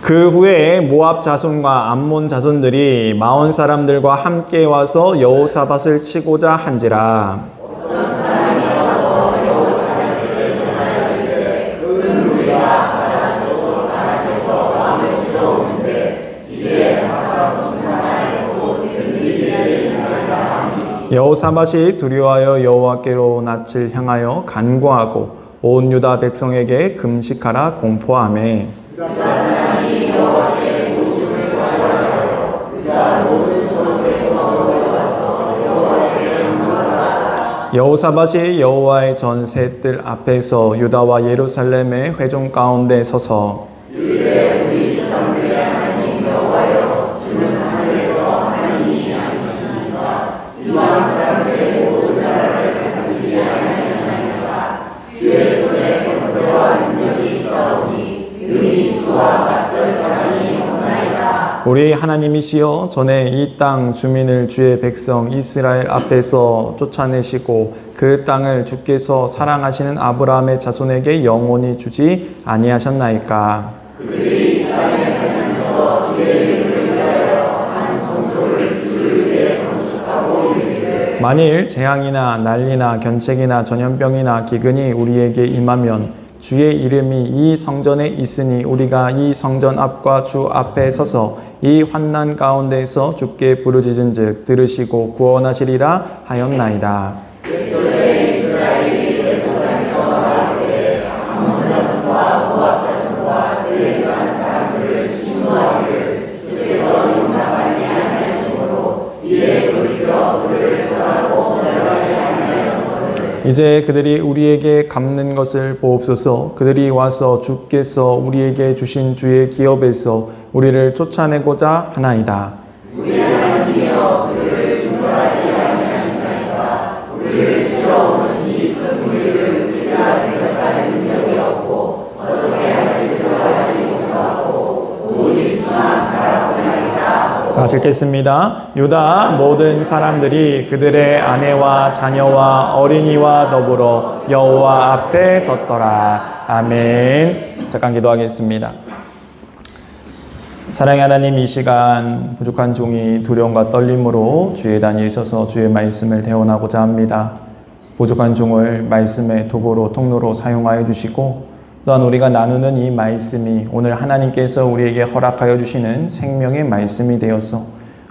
그 후에 모압 자손과 암몬 자손들이 마온 사람들과 함께 와서 여호사밧을 치고자 한지라. 여호사밧이 두려워하여 여호와께로 낯을 향하여 간구하고 온 유다 백성에게 금식하라 공포하매. 여호사밧이 여호와의 전세 뜰 앞에서 유다와 예루살렘의 회중 가운데 서서 우리 하나님이시여, 전에 이 땅 주민을 주의 백성 이스라엘 앞에서 쫓아내시고 그 땅을 주께서 사랑하시는 아브라함의 자손에게 영원히 주지 아니하셨나이까. 그들이 이 땅에 살면서 주의 이름을 위하여 한 성소를 주를 위해 건축하고 이르기를 만일 재앙이나 난리나 견책이나 전염병이나 기근이 우리에게 임하면 주의 이름이 이 성전에 있으니 우리가 이 성전 앞과 주 앞에 서서 이 환난 가운데서 주께 부르짖은즉 들으시고 구원하시리라 하였나이다. 이제 그들이 우리에게 갚는 것을 보옵소서. 그들이 와서 주께서 우리에게 주신 주의 기업에서 우리를 쫓아내고자 하나이다. 우리 하나님이여, 그들을 징벌하지 아니하시나이까. 우리를 치러오는 이 큰 무리를 우리가 대적할 능력이 없고 어떻게 할지도 알지 못하고 오직 주만 바라보나이다. 다 읽겠습니다. 유다 모든 사람들이 그들의 아내와 자녀와 어린이와 더불어 여호와 앞에 섰더라. 아멘. 잠깐 기도하겠습니다. 사랑의 하나님, 이 시간 부족한 종이 두려움과 떨림으로 주의 단위에 서서 주의 말씀을 대언하고자 합니다. 부족한 종을 말씀의 도구로 통로로 사용하여 주시고 또한 우리가 나누는 이 말씀이 오늘 하나님께서 우리에게 허락하여 주시는 생명의 말씀이 되어서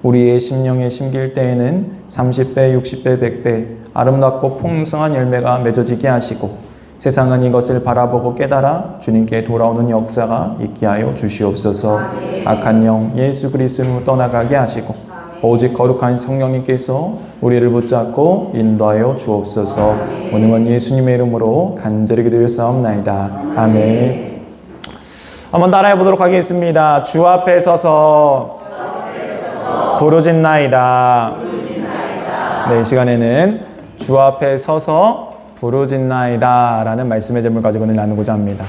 우리의 심령에 심길 때에는 30배, 60배, 100배 아름답고 풍성한 열매가 맺어지게 하시고 세상은 이것을 바라보고 깨달아 주님께 돌아오는 역사가 있게 하여 주시옵소서. 악한 영 예수 그리스도로 떠나가게 하시고 오직 거룩한 성령님께서 우리를 붙잡고 인도하여 주옵소서. 오늘은 예수님의 이름으로 간절히 기도하옵나이다. 아멘. 한번 따라해 보도록 하겠습니다. 주 앞에 서서 부르짖나이다. 네, 이 시간에는 주 앞에 서서 부르짖나이다 라는 말씀의 제목을 가지고 오늘 나누고자 합니다.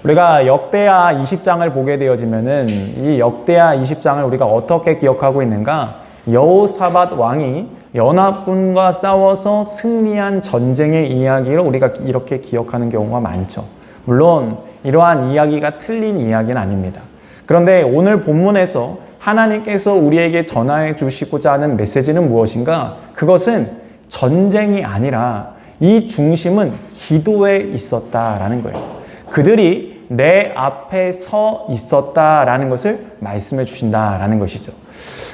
우리가 역대하 20장을 보게 되어지면은 이 역대하 20장을 우리가 어떻게 기억하고 있는가? 여호사밧 왕이 연합군과 싸워서 승리한 전쟁의 이야기를 우리가 이렇게 기억하는 경우가 많죠. 물론 이러한 이야기가 틀린 이야기는 아닙니다. 그런데 오늘 본문에서 하나님께서 우리에게 전하여 주시고자 하는 메시지는 무엇인가? 그것은 전쟁이 아니라 이 중심은 기도에 있었다라는 거예요. 그들이 내 앞에 서 있었다라는 것을 말씀해 주신다라는 것이죠.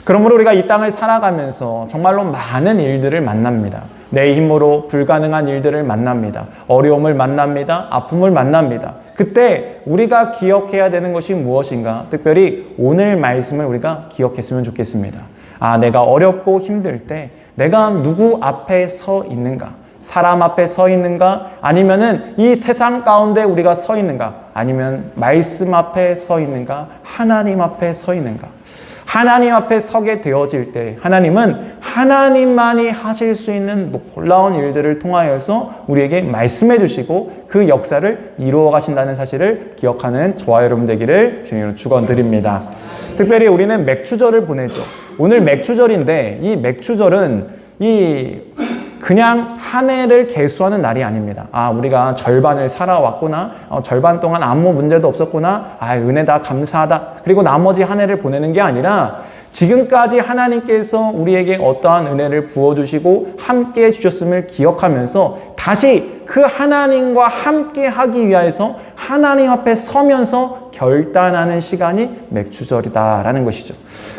그러므로 우리가 이 땅을 살아가면서 정말로 많은 일들을 만납니다. 내 힘으로 불가능한 일들을 만납니다. 어려움을 만납니다. 아픔을 만납니다. 그때 우리가 기억해야 되는 것이 무엇인가? 특별히 오늘 말씀을 우리가 기억했으면 좋겠습니다. 아, 내가 어렵고 힘들 때 내가 누구 앞에 서 있는가? 사람 앞에 서 있는가? 아니면은 이 세상 가운데 우리가 서 있는가? 아니면 말씀 앞에 서 있는가? 하나님 앞에 서 있는가? 하나님 앞에 서게 되어질 때 하나님은 하나님만이 하실 수 있는 놀라운 일들을 통하여서 우리에게 말씀해 주시고 그 역사를 이루어 가신다는 사실을 기억하는 저와 여러분 되기를 주님으로 축원드립니다. 특별히 우리는 맥추절을 보내죠. 오늘 맥추절인데 이 맥추절은 이 그냥 한 해를 계수하는 날이 아닙니다. 우리가 절반을 살아왔구나, 절반 동안 아무 문제도 없었구나, 은혜다, 감사하다, 그리고 나머지 한 해를 보내는 게 아니라 지금까지 하나님께서 우리에게 어떠한 은혜를 부어주시고 함께 해주셨음을 기억하면서 다시 그 하나님과 함께 하기 위해서 하나님 앞에 서면서 결단하는 시간이 맥주절이다라는 것이죠.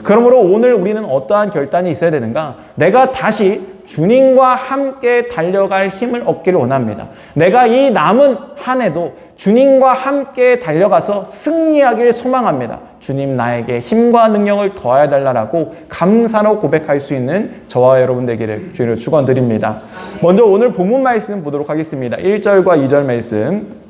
그러므로 오늘 우리는 어떠한 결단이 있어야 되는가? 내가 다시 주님과 함께 달려갈 힘을 얻기를 원합니다. 내가 이 남은 한 해도 주님과 함께 달려가서 승리하기를 소망합니다. 주님 나에게 힘과 능력을 더하여 달라고 감사로 고백할 수 있는 저와 여러분 되기를 주님으로 축원드립니다. 먼저 오늘 본문 말씀 보도록 하겠습니다. 1절과 2절 말씀.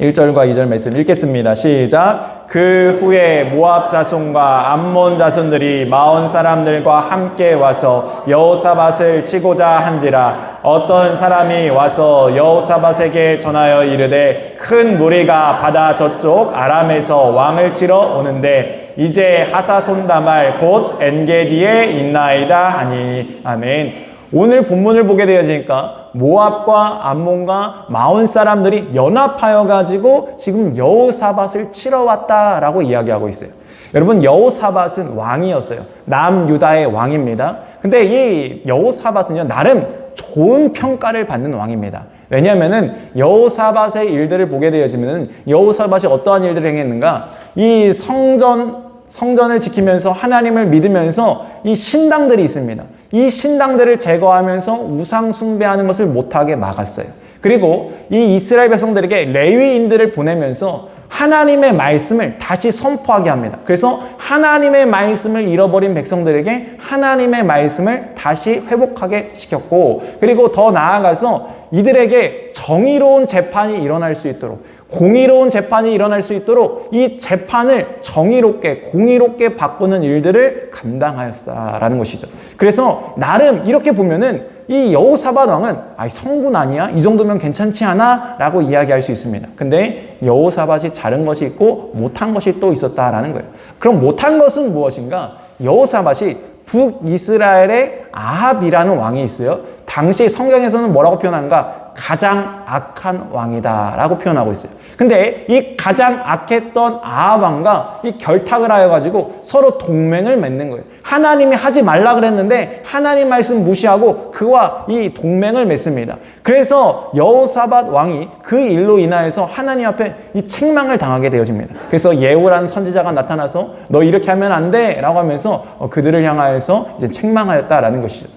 1절과 2절 말씀 읽겠습니다. 시작. 그 후에 모압 자손과 암몬 자손들이 마온 사람들과 함께 와서 여호사밧을 치고자 한지라. 어떤 사람이 와서 여호사밧에게 전하여 이르되 큰 무리가 바다 저쪽 아람에서 왕을 치러 오는데 이제 하사손다말 곧 엔게디에 있나이다 하니. 아멘. 오늘 본문을 보게 되어지니까 모압과 암몬과 마온 사람들이 연합하여 가지고 지금 여호사밧을 치러 왔다라고 이야기하고 있어요. 여러분, 여호사밧은 왕이었어요. 남유다의 왕입니다. 근데 이 여호사밧은요, 나름 좋은 평가를 받는 왕입니다. 왜냐하면은 여호사밧의 일들을 보게 되어지면은 여호사밧이 어떠한 일들을 행했는가? 이 성전을 지키면서 하나님을 믿으면서 이 신당들이 있습니다. 이 신당들을 제거하면서 우상 숭배하는 것을 못하게 막았어요. 그리고 이 이스라엘 백성들에게 레위인들을 보내면서 하나님의 말씀을 다시 선포하게 합니다. 그래서 하나님의 말씀을 잃어버린 백성들에게 하나님의 말씀을 다시 회복하게 시켰고, 그리고 더 나아가서 이들에게 정의로운 재판이 일어날 수 있도록, 공의로운 재판이 일어날 수 있도록 이 재판을 정의롭게, 공의롭게 바꾸는 일들을 감당하였다라는 것이죠. 그래서 나름 이렇게 보면은 이 여호사밧 왕은 성군 아니야? 이 정도면 괜찮지 않아? 라고 이야기할 수 있습니다. 근데 여호사밧이 잘한 것이 있고 못한 것이 또 있었다라는 거예요. 그럼 못한 것은 무엇인가? 여호사밧이 북이스라엘의 아합이라는 왕이 있어요. 당시 성경에서는 뭐라고 표현한가? 가장 악한 왕이다 라고 표현하고 있어요. 근데 이 가장 악했던 아합 왕과 이 결탁을 하여 가지고 서로 동맹을 맺는 거예요. 하나님이 하지 말라 그랬는데 하나님 말씀 무시하고 그와 이 동맹을 맺습니다. 그래서 여호사밧 왕이 그 일로 인하여서 하나님 앞에 이 책망을 당하게 되어집니다. 그래서 예후라는 선지자가 나타나서 너 이렇게 하면 안 돼 라고 하면서 그들을 향하여서 이제 책망하였다라는 것이죠.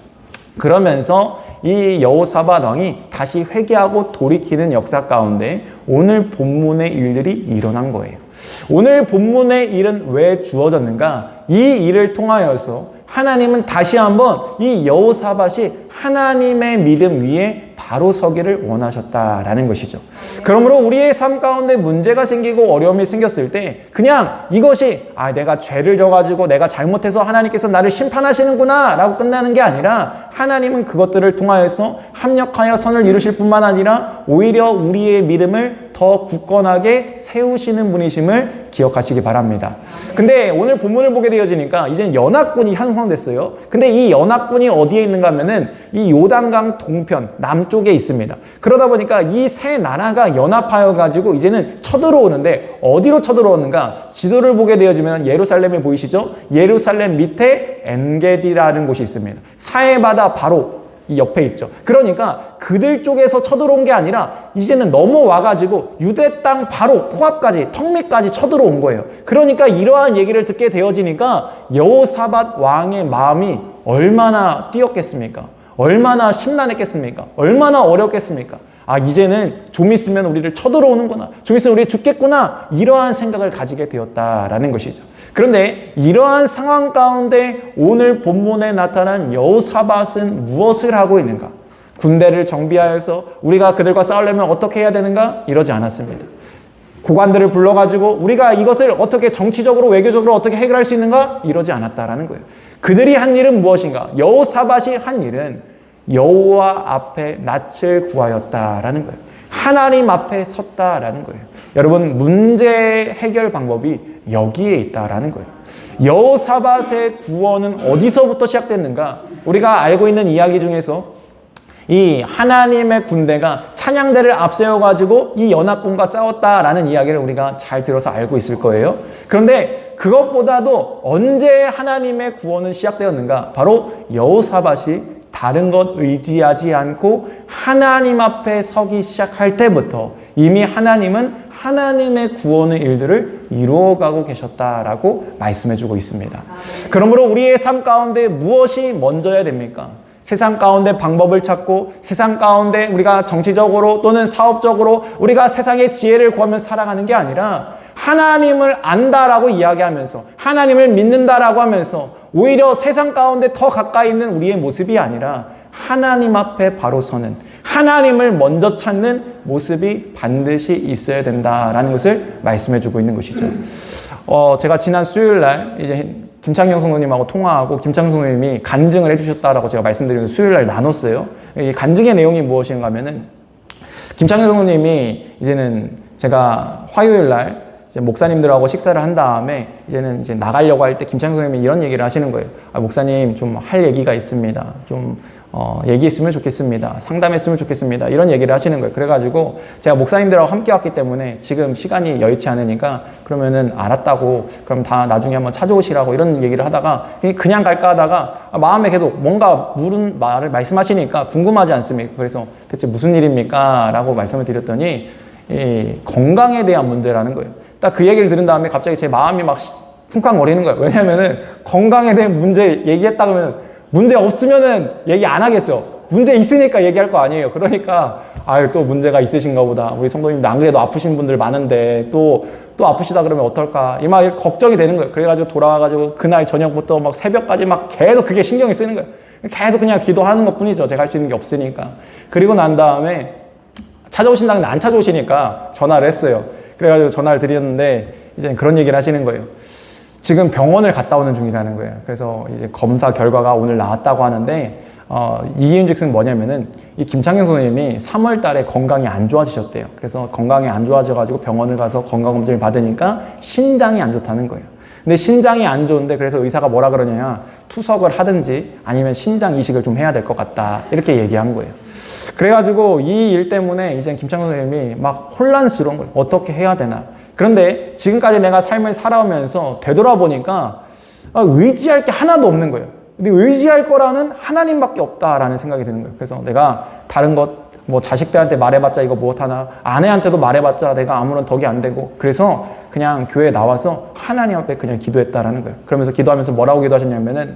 그러면서 이 여호사밧 왕이 다시 회개하고 돌이키는 역사 가운데 오늘 본문의 일들이 일어난 거예요. 오늘 본문의 일은 왜 주어졌는가? 이 일을 통하여서 하나님은 다시 한번 이 여호사밧이 하나님의 믿음 위에 바로 서기를 원하셨다라는 것이죠. 그러므로 우리의 삶 가운데 문제가 생기고 어려움이 생겼을 때 그냥 이것이 내가 죄를 져가지고 내가 잘못해서 하나님께서 나를 심판하시는구나 라고 끝나는 게 아니라 하나님은 그것들을 통하여서 합력하여 선을 이루실 뿐만 아니라 오히려 우리의 믿음을 더 굳건하게 세우시는 분이심을 기억하시기 바랍니다. 근데 오늘 본문을 보게 되어지니까 이제 연합군이 형성됐어요. 근데 이 연합군이 어디에 있는가 하면은 이 요단강 동편 남쪽에 있습니다. 그러다 보니까 이 세 나라가 연합하여 가지고 이제는 쳐들어오는데 어디로 쳐들어오는가? 지도를 보게 되어지면 예루살렘이 보이시죠? 예루살렘 밑에 엔게디라는 곳이 있습니다. 사해바다 바로 이 옆에 있죠. 그러니까 그들 쪽에서 쳐들어온 게 아니라 이제는 넘어와가지고 유대 땅 바로 코앞까지 턱 밑까지 쳐들어온 거예요. 그러니까 이러한 얘기를 듣게 되어지니까 여호사밧 왕의 마음이 얼마나 뛰었겠습니까? 얼마나 심란했겠습니까? 얼마나 어렵겠습니까? 이제는 좀 있으면 우리를 쳐들어오는구나. 좀 있으면 우리 죽겠구나. 이러한 생각을 가지게 되었다라는 것이죠. 그런데 이러한 상황 가운데 오늘 본문에 나타난 여호사밧은 무엇을 하고 있는가? 군대를 정비하여서 우리가 그들과 싸우려면 어떻게 해야 되는가? 이러지 않았습니다. 고관들을 불러가지고 우리가 이것을 어떻게 정치적으로 외교적으로 어떻게 해결할 수 있는가? 이러지 않았다라는 거예요. 그들이 한 일은 무엇인가? 여호사밧이 한 일은 여호와 앞에 낯을 구하였다라는 거예요. 하나님 앞에 섰다라는 거예요. 여러분, 문제 해결 방법이 여기에 있다라는 거예요. 여호사밧의 구원은 어디서부터 시작됐는가? 우리가 알고 있는 이야기 중에서 이 하나님의 군대가 찬양대를 앞세워가지고 이 연합군과 싸웠다라는 이야기를 우리가 잘 들어서 알고 있을 거예요. 그런데 그것보다도 언제 하나님의 구원은 시작되었는가? 바로 여호사밧이 다른 것 의지하지 않고 하나님 앞에 서기 시작할 때부터 이미 하나님은 하나님의 구원의 일들을 이루어가고 계셨다라고 말씀해주고 있습니다. 그러므로 우리의 삶 가운데 무엇이 먼저야 됩니까? 세상 가운데 방법을 찾고 세상 가운데 우리가 정치적으로 또는 사업적으로 우리가 세상의 지혜를 구하며 살아가는 게 아니라 하나님을 안다라고 이야기하면서 하나님을 믿는다라고 하면서 오히려 세상 가운데 더 가까이 있는 우리의 모습이 아니라 하나님 앞에 바로 서는 하나님을 먼저 찾는 모습이 반드시 있어야 된다라는 것을 말씀해주고 있는 것이죠. 제가 지난 수요일 날 이제 김창경 성도님하고 통화하고 김창경 성도님이 간증을 해주셨다라고 제가 말씀드리면서 수요일 날 나눴어요. 이 간증의 내용이 무엇인가 하면은 김창경 성도님이 이제는 제가 화요일 날 이제 목사님들하고 식사를 한 다음에 이제는 이제 나가려고 할 때 김창경 선생님이 이런 얘기를 하시는 거예요. 목사님 좀 할 얘기가 있습니다. 좀 얘기했으면 좋겠습니다. 상담했으면 좋겠습니다. 이런 얘기를 하시는 거예요. 그래가지고 제가 목사님들하고 함께 왔기 때문에 지금 시간이 여의치 않으니까 그러면은 알았다고 그럼 다 나중에 한번 찾아오시라고 이런 얘기를 하다가 그냥 갈까 하다가 마음에 계속 뭔가 말을 말씀하시니까 궁금하지 않습니까? 그래서 대체 무슨 일입니까? 라고 말씀을 드렸더니 건강에 대한 문제라는 거예요. 딱 그 얘기를 들은 다음에 갑자기 제 마음이 막 쿵쾅거리는 거예요. 왜냐면은 건강에 대한 문제 얘기했다 그러면 문제 없으면은 얘기 안 하겠죠. 문제 있으니까 얘기할 거 아니에요. 그러니까 또 문제가 있으신가 보다. 우리 성도님들 안 그래도 아프신 분들 많은데 또 아프시다 그러면 어떨까? 이 막 걱정이 되는 거예요. 그래가지고 돌아와가지고 그날 저녁부터 막 새벽까지 막 계속 그게 신경이 쓰이는 거예요. 계속 그냥 기도하는 것 뿐이죠. 제가 할 수 있는 게 없으니까. 그리고 난 다음에 찾아오신다는데 안 찾아오시니까 전화를 했어요. 그래가지고 전화를 드렸는데 이제 그런 얘기를 하시는 거예요. 지금 병원을 갔다 오는 중이라는 거예요. 그래서 이제 검사 결과가 오늘 나왔다고 하는데 이유인즉슨 뭐냐면은 이 김창경 선생님이 3월 달에 건강이 안 좋아지셨대요. 그래서 건강이 안 좋아져가지고 병원을 가서 건강검진을 받으니까 신장이 안 좋다는 거예요. 근데 신장이 안 좋은데 그래서 의사가 뭐라 그러냐 투석을 하든지 아니면 신장 이식을 좀 해야 될 것 같다 이렇게 얘기한 거예요. 그래가지고 이 일 때문에 이제 김창경 선생님이 막 혼란스러운 거예요. 어떻게 해야 되나. 그런데 지금까지 내가 삶을 살아오면서 되돌아보니까 의지할 게 하나도 없는 거예요. 근데 의지할 거라는 하나님밖에 없다라는 생각이 드는 거예요. 그래서 내가 다른 것, 뭐 자식들한테 말해봤자 이거 못하나, 아내한테도 말해봤자 내가 아무런 덕이 안 되고, 그래서 그냥 교회에 나와서 하나님 앞에 그냥 기도했다라는 거예요. 그러면서 기도하면서 뭐라고 기도하셨냐면은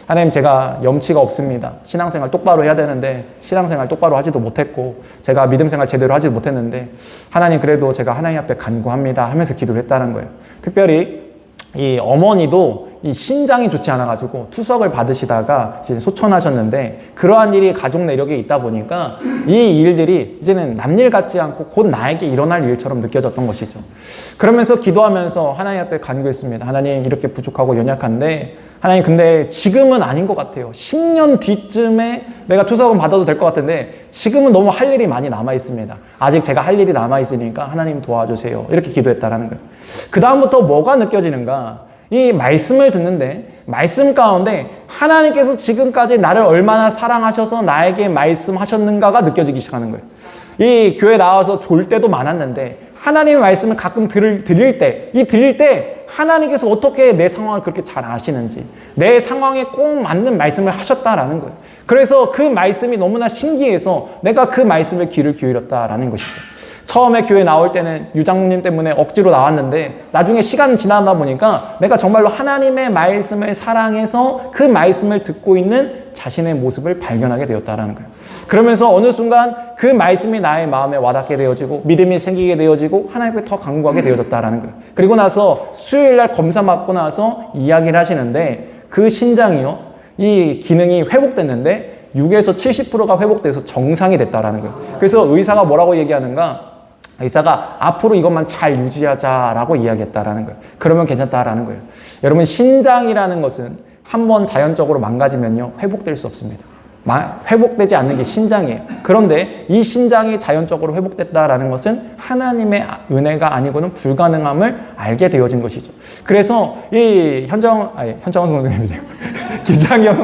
하나님 제가 염치가 없습니다. 신앙생활 똑바로 해야 되는데 신앙생활 똑바로 하지도 못했고 제가 믿음생활 제대로 하지도 못했는데 하나님 그래도 제가 하나님 앞에 간구합니다 하면서 기도를 했다는 거예요. 특별히 이 어머니도 이 신장이 좋지 않아가지고 투석을 받으시다가 이제 소천하셨는데 그러한 일이 가족 내력에 있다 보니까 이 일들이 이제는 남일 같지 않고 곧 나에게 일어날 일처럼 느껴졌던 것이죠. 그러면서 기도하면서 하나님 앞에 간구했습니다. 하나님 이렇게 부족하고 연약한데 하나님 근데 지금은 아닌 것 같아요. 10년 뒤쯤에 내가 투석은 받아도 될 것 같은데 지금은 너무 할 일이 많이 남아 있습니다. 아직 제가 할 일이 남아 있으니까 하나님 도와주세요. 이렇게 기도했다라는 거예요. 그 다음부터 뭐가 느껴지는가? 이 말씀을 듣는데 말씀 가운데 하나님께서 지금까지 나를 얼마나 사랑하셔서 나에게 말씀하셨는가가 느껴지기 시작하는 거예요. 이 교회 나와서 졸 때도 많았는데 하나님의 말씀을 가끔 들릴 때 하나님께서 어떻게 내 상황을 그렇게 잘 아시는지 내 상황에 꼭 맞는 말씀을 하셨다라는 거예요. 그래서 그 말씀이 너무나 신기해서 내가 그 말씀에 귀를 기울였다라는 것이죠. 처음에 교회 나올 때는 유장님 때문에 억지로 나왔는데 나중에 시간 지나다 보니까 내가 정말로 하나님의 말씀을 사랑해서 그 말씀을 듣고 있는 자신의 모습을 발견하게 되었다라는 거예요. 그러면서 어느 순간 그 말씀이 나의 마음에 와닿게 되어지고 믿음이 생기게 되어지고 하나님께 더 간구하게 되어졌다라는 거예요. 그리고 나서 수요일 날 검사 받고 나서 이야기를 하시는데 그 신장이요, 이 기능이 회복됐는데 6에서 70%가 회복돼서 정상이 됐다라는 거예요. 그래서 의사가 뭐라고 얘기하는가? 의사가 앞으로 이것만 잘 유지하자라고 이야기했다라는 거예요. 그러면 괜찮다라는 거예요. 여러분 신장이라는 것은 한번 자연적으로 망가지면요 회복될 수 없습니다. 회복되지 않는 게 신장이에요. 그런데 이 신장이 자연적으로 회복됐다라는 것은 하나님의 은혜가 아니고는 불가능함을 알게 되어진 것이죠. 그래서 이 현정원 선생님이래요. 김창경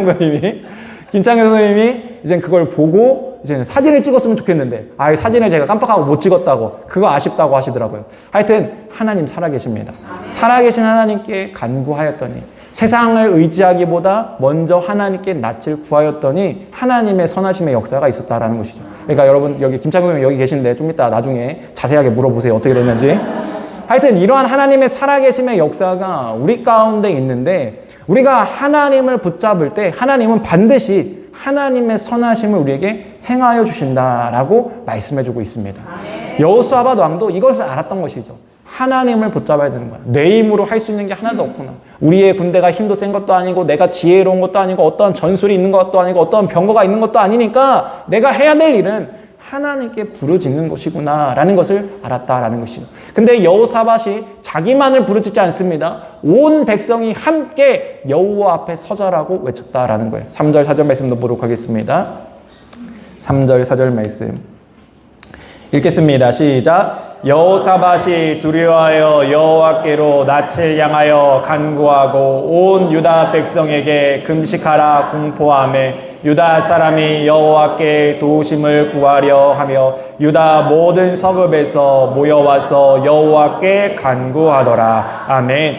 선생님이 이제 그걸 보고 이제 사진을 찍었으면 좋겠는데 사진을 제가 깜빡하고 못 찍었다고 그거 아쉽다고 하시더라고요. 하여튼 하나님 살아계십니다. 살아계신 하나님께 간구하였더니 세상을 의지하기보다 먼저 하나님께 낯을 구하였더니 하나님의 선하심의 역사가 있었다라는 것이죠. 그러니까 여러분 여기 김창규 형 여기 계신데 좀 이따 나중에 자세하게 물어보세요. 어떻게 됐는지. 하여튼 이러한 하나님의 살아계심의 역사가 우리 가운데 있는데 우리가 하나님을 붙잡을 때 하나님은 반드시 하나님의 선하심을 우리에게 행하여 주신다라고 말씀해주고 있습니다. 여호수아밧 왕도 이것을 알았던 것이죠. 하나님을 붙잡아야 되는 거야. 내 힘으로 할 수 있는 게 하나도 없구나. 우리의 군대가 힘도 센 것도 아니고 내가 지혜로운 것도 아니고 어떠한 전술이 있는 것도 아니고 어떠한 병거가 있는 것도 아니니까 내가 해야 될 일은 하나님께 부르짖는 것이구나 라는 것을 알았다라는 것이죠. 근데 여호사밧이 자기만을 부르짖지 않습니다. 온 백성이 함께 여호와 앞에 서자라고 외쳤다라는 거예요. 3절 4절 말씀 보도록 하겠습니다. 3절 4절 말씀 읽겠습니다. 시작. 여호사밧이 두려워하여 여호와께로 낯을 향하여 간구하고 온 유다 백성에게 금식하라 공포하며 유다 사람이 여호와께 도우심을 구하려 하며 유다 모든 성읍에서 모여와서 여호와께 간구하더라. 아멘.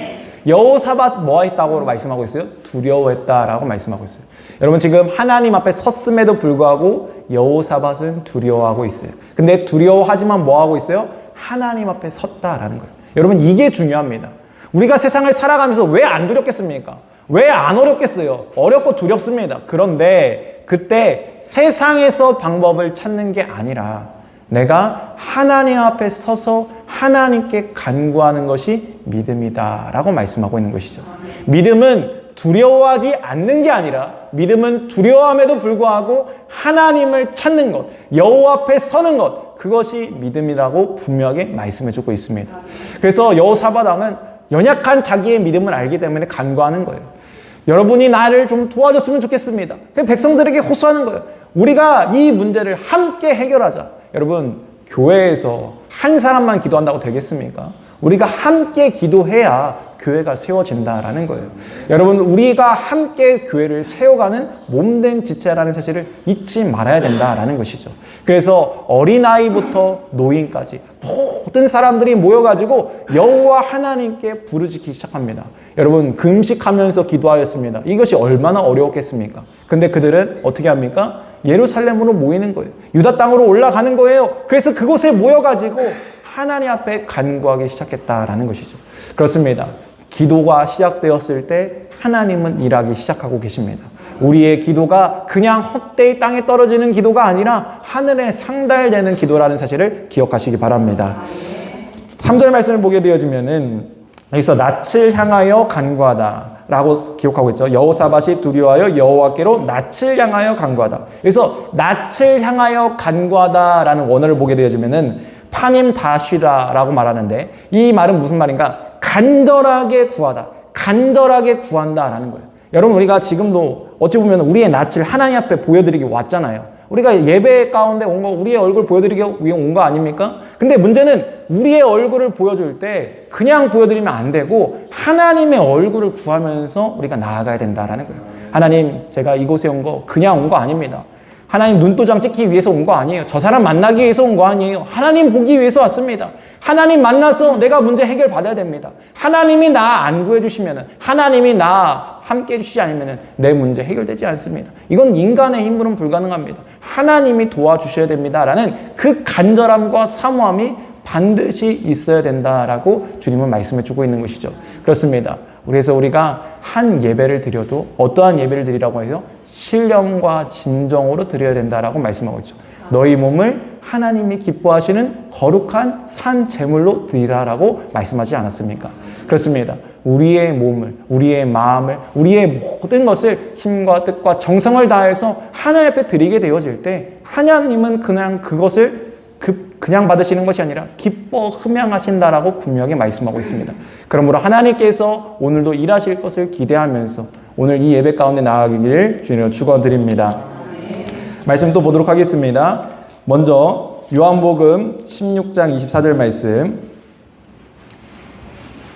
여호사밧 뭐 했다고 말씀하고 있어요? 두려워했다라고 말씀하고 있어요. 여러분 지금 하나님 앞에 섰음에도 불구하고 여호사밧은 두려워하고 있어요. 근데 두려워하지만 뭐 하고 있어요? 하나님 앞에 섰다라는 거예요. 여러분 이게 중요합니다. 우리가 세상을 살아가면서 왜 안 두렵겠습니까? 왜 안 어렵겠어요? 어렵고 두렵습니다. 그런데 그때 세상에서 방법을 찾는 게 아니라 내가 하나님 앞에 서서 하나님께 간구하는 것이 믿음이다 라고 말씀하고 있는 것이죠. 믿음은 두려워하지 않는 게 아니라 믿음은 두려워함에도 불구하고 하나님을 찾는 것, 여호와 앞에 서는 것, 그것이 믿음이라고 분명하게 말씀해주고 있습니다. 그래서 여호사밧 왕은 연약한 자기의 믿음을 알기 때문에 간구하는 거예요. 여러분이 나를 좀 도와줬으면 좋겠습니다. 백성들에게 호소하는 거예요. 우리가 이 문제를 함께 해결하자. 여러분 교회에서 한 사람만 기도한다고 되겠습니까? 우리가 함께 기도해야 교회가 세워진다라는 거예요. 여러분 우리가 함께 교회를 세워가는 몸된 지체라는 사실을 잊지 말아야 된다라는 것이죠. 그래서 어린아이부터 노인까지 모든 사람들이 모여가지고 여호와 하나님께 부르짖기 시작합니다. 여러분 금식하면서 기도하였습니다. 이것이 얼마나 어려웠겠습니까? 근데 그들은 어떻게 합니까? 예루살렘으로 모이는 거예요. 유다 땅으로 올라가는 거예요. 그래서 그곳에 모여가지고 하나님 앞에 간구하기 시작했다라는 것이죠. 그렇습니다. 기도가 시작되었을 때 하나님은 일하기 시작하고 계십니다. 우리의 기도가 그냥 헛되이 땅에 떨어지는 기도가 아니라 하늘에 상달되는 기도라는 사실을 기억하시기 바랍니다. 3절 말씀을 보게 되어지면은 여기서 낯을 향하여 간구하다 라고 기록하고 있죠. 여호사밧이 두려워하여 여호와께로 낯을 향하여 간구하다. 그래서 낯을 향하여 간구하다 라는 원어를 보게 되어지면은 파님 다쉬라 라고 말하는데 이 말은 무슨 말인가? 간절하게 구하다. 간절하게 구한다 라는 거예요. 여러분 우리가 지금도 어찌 보면 우리의 낯을 하나님 앞에 보여드리기 왔잖아요. 우리가 예배 가운데 온 거 우리의 얼굴 보여드리기 위해 온 거 아닙니까? 근데 문제는 우리의 얼굴을 보여줄 때 그냥 보여드리면 안 되고 하나님의 얼굴을 구하면서 우리가 나아가야 된다라는 거예요. 하나님 제가 이곳에 온 거 그냥 온 거 아닙니다. 하나님 눈도장 찍기 위해서 온 거 아니에요. 저 사람 만나기 위해서 온 거 아니에요. 하나님 보기 위해서 왔습니다. 하나님 만나서 내가 문제 해결 받아야 됩니다. 하나님이 나 안 구해주시면 하나님이 나 함께 해주시지 않으면 내 문제 해결되지 않습니다. 이건 인간의 힘으로는 불가능합니다. 하나님이 도와주셔야 됩니다. 라는 그 간절함과 사모함이 반드시 있어야 된다라고 주님은 말씀해 주고 있는 것이죠. 그렇습니다. 그래서 우리가 한 예배를 드려도 어떠한 예배를 드리라고 해서 신령과 진정으로 드려야 된다라고 말씀하고 있죠. 너희 몸을 하나님이 기뻐하시는 거룩한 산 제물로 드리라라고 말씀하지 않았습니까? 그렇습니다. 우리의 몸을, 우리의 마음을, 우리의 모든 것을 힘과 뜻과 정성을 다해서 하나님 앞에 드리게 되어질 때 하나님은 그냥 그것을 그냥 받으시는 것이 아니라 기뻐 흠양하신다라고 분명히 말씀하고 있습니다. 그러므로 하나님께서 오늘도 일하실 것을 기대하면서 오늘 이 예배 가운데 나아가기를 주님으로 축원드립니다. 말씀 또 보도록 하겠습니다. 먼저 요한복음 16장 24절 말씀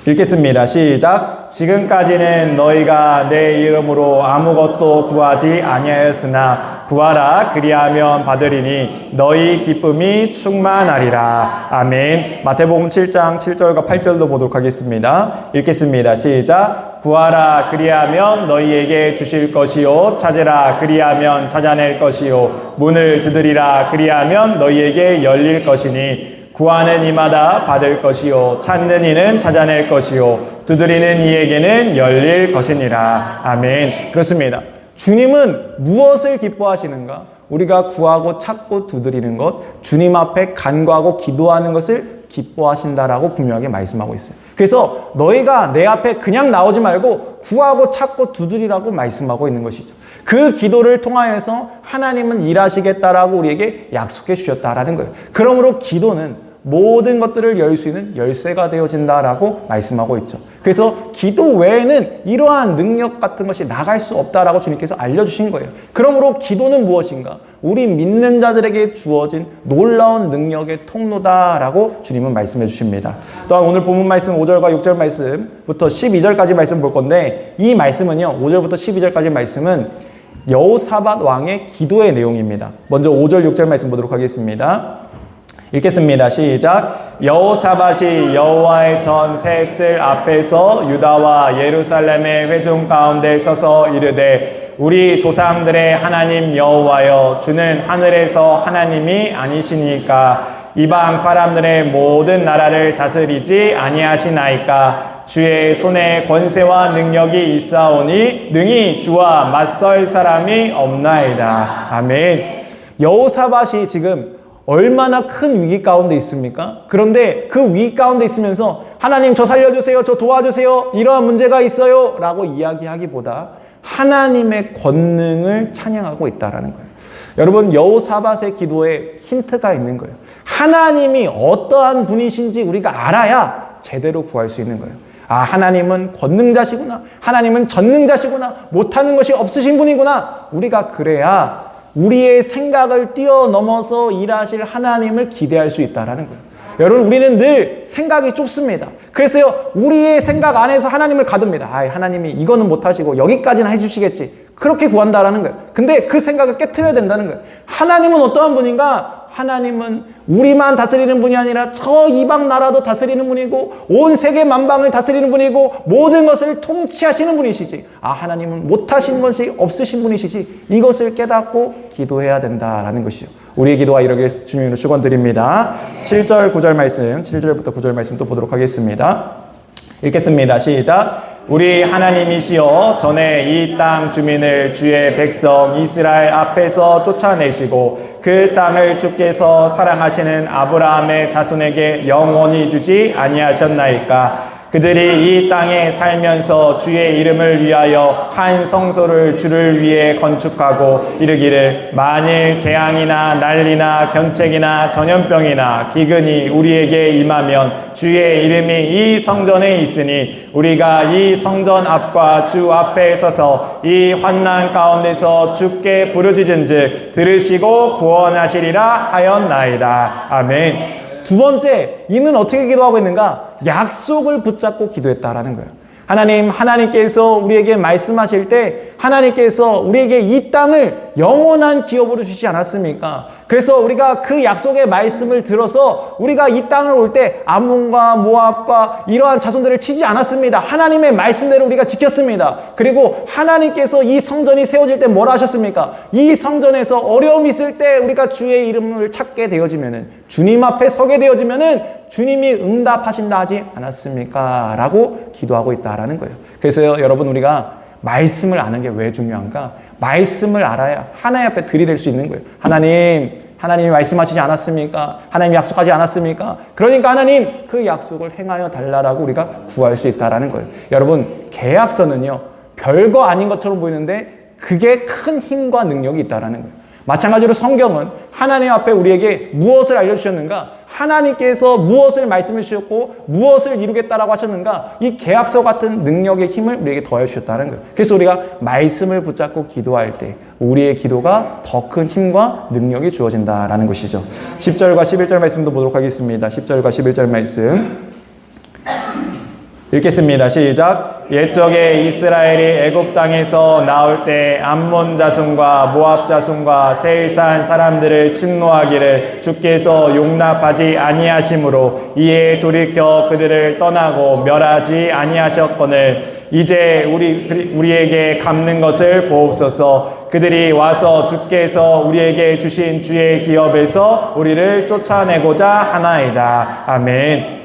읽겠습니다. 시작. 지금까지는 너희가 내 이름으로 아무것도 구하지 아니하였으나 구하라 그리하면 받으리니 너희 기쁨이 충만하리라. 아멘. 마태복음 7장 7절과 8절도 보도록 하겠습니다. 읽겠습니다. 시작. 구하라 그리하면 너희에게 주실 것이요 찾으라 그리하면 찾아낼 것이요 문을 두드리라 그리하면 너희에게 열릴 것이니 구하는 이마다 받을 것이요 찾는 이는 찾아낼 것이요 두드리는 이에게는 열릴 것이니라. 아멘. 그렇습니다. 주님은 무엇을 기뻐하시는가? 우리가 구하고 찾고 두드리는 것, 주님 앞에 간구하고 기도하는 것을 기뻐하신다라고 분명하게 말씀하고 있어요. 그래서 너희가 내 앞에 그냥 나오지 말고 구하고 찾고 두드리라고 말씀하고 있는 것이죠. 그 기도를 통하여서 하나님은 일하시겠다라고 우리에게 약속해 주셨다라는 거예요. 그러므로 기도는 모든 것들을 열 수 있는 열쇠가 되어진다라고 말씀하고 있죠. 그래서 기도 외에는 이러한 능력 같은 것이 나갈 수 없다라고 주님께서 알려주신 거예요. 그러므로 기도는 무엇인가? 우리 믿는 자들에게 주어진 놀라운 능력의 통로다라고 주님은 말씀해 주십니다. 또한 오늘 본문 말씀 5절과 6절 말씀부터 12절까지 말씀 볼 건데, 이 말씀은요, 5절부터 12절까지 말씀은 여호사밧 왕의 기도의 내용입니다. 먼저 5절 6절 말씀 보도록 하겠습니다. 읽겠습니다. 시작. 여호사밧이 여호와의 전 새들 앞에서 유다와 예루살렘의 회중 가운데 서서 이르되 우리 조상들의 하나님 여호와여 주는 하늘에서 하나님이 아니시니까 이방 사람들의 모든 나라를 다스리지 아니하시나이까 주의 손에 권세와 능력이 있사오니 능히 주와 맞설 사람이 없나이다. 아멘. 여호사밧이 지금 얼마나 큰 위기 가운데 있습니까? 그런데 그 위기 가운데 있으면서 하나님 저 살려주세요, 저 도와주세요, 이러한 문제가 있어요 라고 이야기하기보다 하나님의 권능을 찬양하고 있다는 거예요. 여러분, 여호사밧의 기도에 힌트가 있는 거예요. 하나님이 어떠한 분이신지 우리가 알아야 제대로 구할 수 있는 거예요. 아, 하나님은 권능자시구나, 하나님은 전능자시구나, 못하는 것이 없으신 분이구나. 우리가 그래야 우리의 생각을 뛰어넘어서 일하실 하나님을 기대할 수 있다는 거예요. 여러분, 우리는 늘 생각이 좁습니다. 그래서요, 우리의 생각 안에서 하나님을 가둡니다. 아, 하나님이 이거는 못하시고 여기까지는 해주시겠지. 그렇게 구한다라는 거예요. 근데 그 생각을 깨트려야 된다는 거예요. 하나님은 어떠한 분인가? 하나님은 우리만 다스리는 분이 아니라 저 이방 나라도 다스리는 분이고 온 세계 만방을 다스리는 분이고 모든 것을 통치하시는 분이시지. 아, 하나님은 못하신 것이 없으신 분이시지. 이것을 깨닫고 기도해야 된다라는 것이죠. 우리의 기도가 이렇게 주님으로 축원드립니다. 7절 9절 말씀, 7절부터 9절 말씀 또 보도록 하겠습니다. 읽겠습니다. 시작. 우리 하나님이시여 전에 이 땅 주민을 주의 백성 이스라엘 앞에서 쫓아내시고 그 땅을 주께서 사랑하시는 아브라함의 자손에게 영원히 주지 아니하셨나이까. 그들이 이 땅에 살면서 주의 이름을 위하여 한 성소를 주를 위해 건축하고 이르기를 만일 재앙이나 난리나 견책이나 전염병이나 기근이 우리에게 임하면 주의 이름이 이 성전에 있으니 우리가 이 성전 앞과 주 앞에 서서 이 환난 가운데서 주께 부르짖은즉 들으시고 구원하시리라 하였나이다. 아멘. 두 번째, 이는 어떻게 기도하고 있는가? 약속을 붙잡고 기도했다라는 거예요. 하나님께서 우리에게 말씀하실 때 하나님께서 우리에게 이 땅을 영원한 기업으로 주시지 않았습니까? 그래서 우리가 그 약속의 말씀을 들어서 우리가 이 땅을 올 때 암몬과 모압과 이러한 자손들을 치지 않았습니다. 하나님의 말씀대로 우리가 지켰습니다. 그리고 하나님께서 이 성전이 세워질 때 뭐라 하셨습니까? 이 성전에서 어려움이 있을 때 우리가 주의 이름을 찾게 되어지면은, 주님 앞에 서게 되어지면은 주님이 응답하신다 하지 않았습니까? 라고 기도하고 있다라는 거예요. 그래서 여러분, 우리가 말씀을 아는 게 왜 중요한가? 말씀을 알아야 하나님 앞에 들이댈 수 있는 거예요. 하나님이 말씀하시지 않았습니까? 하나님이 약속하지 않았습니까? 그러니까 하나님 그 약속을 행하여 달라라고 우리가 구할 수 있다라는 거예요. 여러분, 계약서는요, 별거 아닌 것처럼 보이는데 그게 큰 힘과 능력이 있다라는 거예요. 마찬가지로 성경은 하나님 앞에 우리에게 무엇을 알려주셨는가? 하나님께서 무엇을 말씀해 주셨고 무엇을 이루겠다라고 하셨는가? 이 계약서 같은 능력의 힘을 우리에게 더해 주셨다는 거예요. 그래서 우리가 말씀을 붙잡고 기도할 때 우리의 기도가 더 큰 힘과 능력이 주어진다라는 것이죠. 10절과 11절 말씀도 보도록 하겠습니다. 10절과 11절 말씀. 읽겠습니다. 시작. 옛적에 이스라엘이 애굽 땅에서 나올 때 암몬 자손과 모압 자손과 세일산 사람들을 침노하기를 주께서 용납하지 아니하심으로 이에 돌이켜 그들을 떠나고 멸하지 아니하셨거늘 이제 우리에게 갚는 것을 보옵소서. 그들이 와서 주께서 우리에게 주신 주의 기업에서 우리를 쫓아내고자 하나이다. 아멘.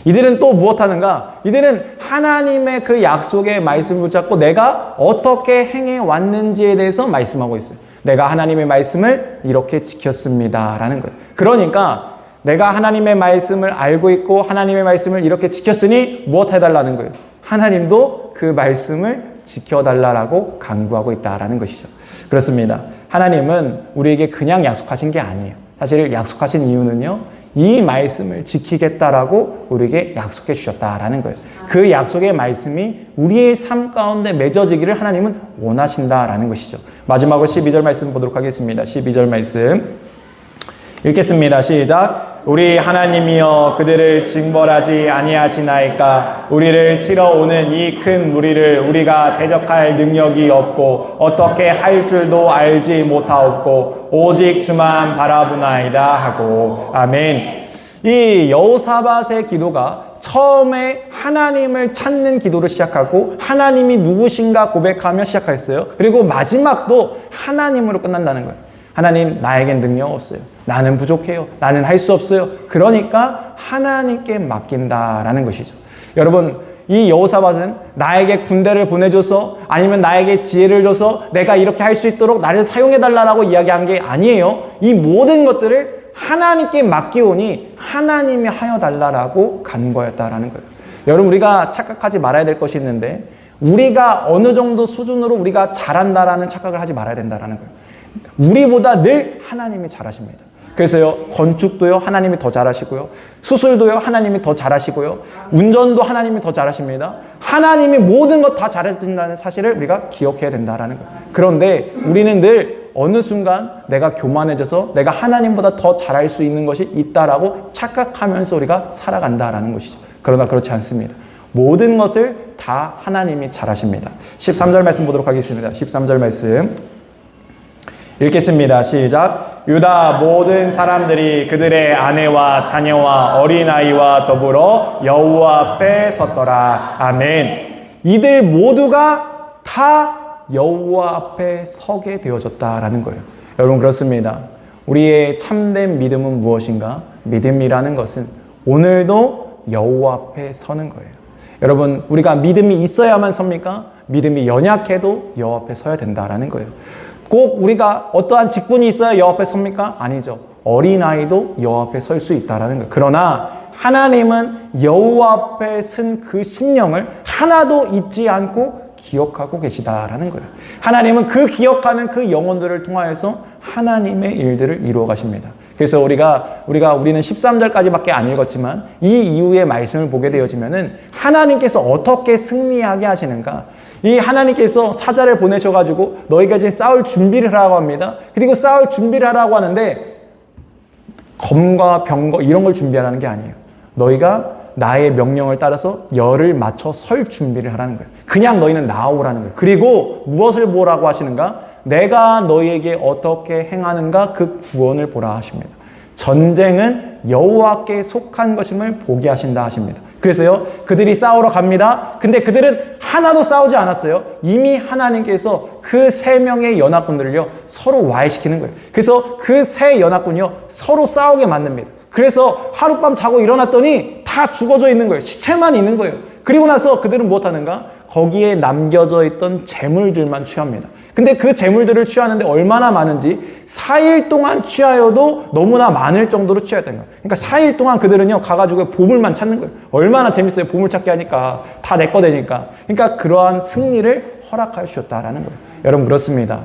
이들은 또 무엇하는가? 이들은 하나님의 그 약속의 말씀을 붙잡고 내가 어떻게 행해 왔는지에 대해서 말씀하고 있어요. 내가 하나님의 말씀을 이렇게 지켰습니다 라는 거예요. 그러니까 내가 하나님의 말씀을 알고 있고 하나님의 말씀을 이렇게 지켰으니 무엇 해달라는 거예요? 하나님도 그 말씀을 지켜달라고 간구하고 있다라는 것이죠. 그렇습니다. 하나님은 우리에게 그냥 약속하신 게 아니에요. 사실 약속하신 이유는요, 이 말씀을 지키겠다라고 우리에게 약속해 주셨다라는 거예요. 그 약속의 말씀이 우리의 삶 가운데 맺어지기를 하나님은 원하신다라는 것이죠. 마지막으로 12절 말씀 보도록 하겠습니다. 12절 말씀 읽겠습니다. 시작. 우리 하나님이여 그들을 징벌하지 아니하시나이까. 우리를 치러 오는 이 큰 무리를 우리가 대적할 능력이 없고 어떻게 할 줄도 알지 못하옵고 오직 주만 바라보나이다 하고. 아멘. 이 여호사밧의 기도가 처음에 하나님을 찾는 기도를 시작하고 하나님이 누구신가 고백하며 시작했어요. 그리고 마지막도 하나님으로 끝난다는 거예요. 하나님, 나에겐 능력 없어요. 나는 부족해요. 나는 할 수 없어요. 그러니까 하나님께 맡긴다라는 것이죠. 여러분, 이 여호사밧은 나에게 군대를 보내줘서 아니면 나에게 지혜를 줘서 내가 이렇게 할 수 있도록 나를 사용해달라고 이야기한 게 아니에요. 이 모든 것들을 하나님께 맡기오니 하나님이 하여달라고 간구하였다라는 거예요. 여러분, 우리가 착각하지 말아야 될 것이 있는데 우리가 어느 정도 수준으로 우리가 잘한다라는 착각을 하지 말아야 된다라는 거예요. 우리보다 늘 하나님이 잘하십니다. 그래서요, 건축도요, 하나님이 더 잘하시고요. 수술도요, 하나님이 더 잘하시고요. 운전도 하나님이 더 잘하십니다. 하나님이 모든 것 다 잘하신다는 사실을 우리가 기억해야 된다라는 거예요. 그런데 우리는 늘 어느 순간 내가 교만해져서 내가 하나님보다 더 잘할 수 있는 것이 있다라고 착각하면서 우리가 살아간다라는 것이죠. 그러나 그렇지 않습니다. 모든 것을 다 하나님이 잘하십니다. 13절 말씀 보도록 하겠습니다. 13절 말씀 읽겠습니다. 시작. 유다 모든 사람들이 그들의 아내와 자녀와 어린아이와 더불어 여호와 앞에 섰더라. 아멘. 이들 모두가 다 여호와 앞에 서게 되어졌다라는 거예요. 여러분, 그렇습니다. 우리의 참된 믿음은 무엇인가? 믿음이라는 것은 오늘도 여호와 앞에 서는 거예요. 여러분, 우리가 믿음이 있어야만 섭니까? 믿음이 연약해도 여호와 앞에 서야 된다라는 거예요. 꼭 우리가 어떠한 직분이 있어야 여호와 앞에 섭니까? 아니죠. 어린아이도 여호와 앞에 설 수 있다라는 거예요. 그러나 하나님은 여호와 앞에 쓴 그 심령을 하나도 잊지 않고 기억하고 계시다라는 거예요. 하나님은 그 기억하는 그 영혼들을 통하여서 하나님의 일들을 이루어 가십니다. 그래서 우리는 13절까지밖에 안 읽었지만 이 이후의 말씀을 보게 되어지면은 하나님께서 어떻게 승리하게 하시는가? 이 하나님께서 사자를 보내셔가지고 너희가 이제 싸울 준비를 하라고 합니다. 그리고 싸울 준비를 하라고 하는데 검과 병거 이런 걸 준비하라는 게 아니에요. 너희가 나의 명령을 따라서 열을 맞춰 설 준비를 하라는 거예요. 그냥 너희는 나오라는 거예요. 그리고 무엇을 보라고 하시는가? 내가 너희에게 어떻게 행하는가 그 구원을 보라 하십니다. 전쟁은 여호와께 속한 것임을 보게 하신다 하십니다. 그래서요, 그들이 싸우러 갑니다. 근데 그들은 하나도 싸우지 않았어요. 이미 하나님께서 그 세 명의 연합군들을요, 서로 와해시키는 거예요. 그래서 그 세 연합군이요, 서로 싸우게 만듭니다. 그래서 하룻밤 자고 일어났더니 다 죽어져 있는 거예요. 시체만 있는 거예요. 그리고 나서 그들은 무엇하는가? 거기에 남겨져 있던 재물들만 취합니다. 근데 그 재물들을 취하는데 얼마나 많은지 4일 동안 취하여도 너무나 많을 정도로 취했던 거예요. 그러니까 4일 동안 그들은요, 가가지고 보물만 찾는 거예요. 얼마나 재밌어요. 보물찾기 하니까. 다 내 거 되니까. 그러니까 그러한 승리를 허락하여 주셨다라는 거예요. 여러분, 그렇습니다.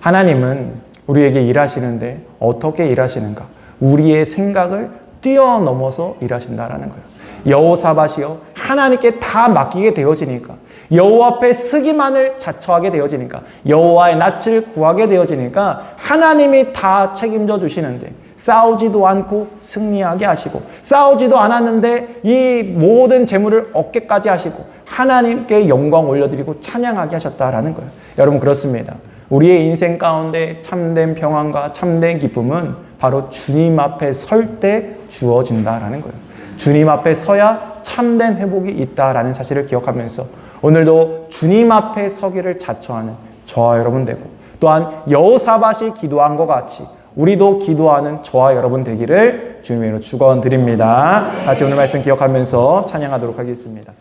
하나님은 우리에게 일하시는데 어떻게 일하시는가? 우리의 생각을 뛰어넘어서 일하신다라는 거예요. 여호사밧이요, 하나님께 다 맡기게 되어지니까, 여호와 앞에 서기만을 자처하게 되어지니까, 여호와의 낯을 구하게 되어지니까 하나님이 다 책임져 주시는데 싸우지도 않고 승리하게 하시고, 싸우지도 않았는데 이 모든 재물을 얻게까지 하시고 하나님께 영광 올려드리고 찬양하게 하셨다라는 거예요. 여러분, 그렇습니다. 우리의 인생 가운데 참된 평안과 참된 기쁨은 바로 주님 앞에 설 때 주어진다라는 거예요. 주님 앞에 서야 참된 회복이 있다라는 사실을 기억하면서 오늘도 주님 앞에 서기를 자처하는 저와 여러분 되고, 또한 여호사밧이 기도한 것 같이 우리도 기도하는 저와 여러분 되기를 주님의 이름으로 축원드립니다. 같이 오늘 말씀 기억하면서 찬양하도록 하겠습니다.